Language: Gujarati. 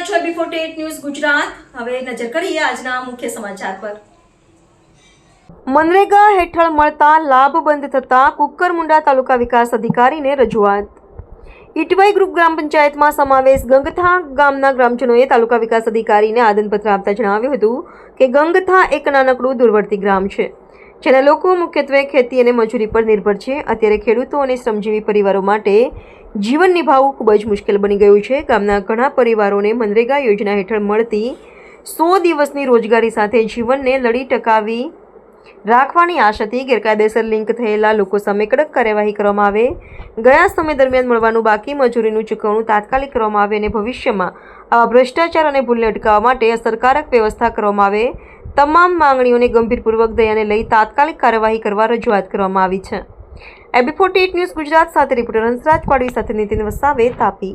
રહ્યા છો B48 ન્યૂઝ ગુજરાત। હવે નજર કરીએ આજના મુખ્ય સમાચાર પર। મનરેગા હેઠળ મળતા લાભ બંધ થતા કુકરમુંડા તાલુકા વિકાસ અધિકારીને રજૂઆત। ઈટવાઈ ગ્રુપ ગ્રામ પંચાયતમાં સમાવેશ ગંગથા ગામના ગ્રામજનોએ તાલુકા વિકાસ અધિકારીને આવેદનપત્ર આપતા જણાવ્યું હતું કે ગંગથા એક નાનકડું દૂરવર્તી ગ્રામ છે, જેના લોકો મુખ્યત્વે ખેતી અને મજૂરી પર નિર્ભર છે। અત્યારે ખેડૂતો અને શ્રમજીવી પરિવારો માટે જીવન નિભાવવું ખૂબ જ મુશ્કેલ બની ગયું છે। ગામના ઘણા પરિવારોને મનરેગા યોજના હેઠળ મળતી 100 દિવસની રોજગારી સાથે જીવનને લડી ટકાવી રાખવાની આશાથી ગેરકાયદેસર લિંક થયેલા લોકો સામે કડક કાર્યવાહી કરવામાં આવે, ગયા સમય દરમિયાન મળવાનું બાકી મજૂરીનું ચૂકવણું તાત્કાલિક કરવામાં આવે અને ભવિષ્યમાં આવા ભ્રષ્ટાચાર અને ભૂલને અટકાવવા માટે અસરકારક વ્યવસ્થા કરવામાં આવે। તમામ માંગણીઓને ગંભીરપૂર્વક ધ્યાને લઈ તાત્કાલિક કાર્યવાહી કરવા રજૂઆત કરવામાં આવી છે। B48 ન્યૂઝ ગુજરાત સાથે રિપોર્ટર હંસરાજ પાડવી સાથે નીતિન વસાવે, તાપી।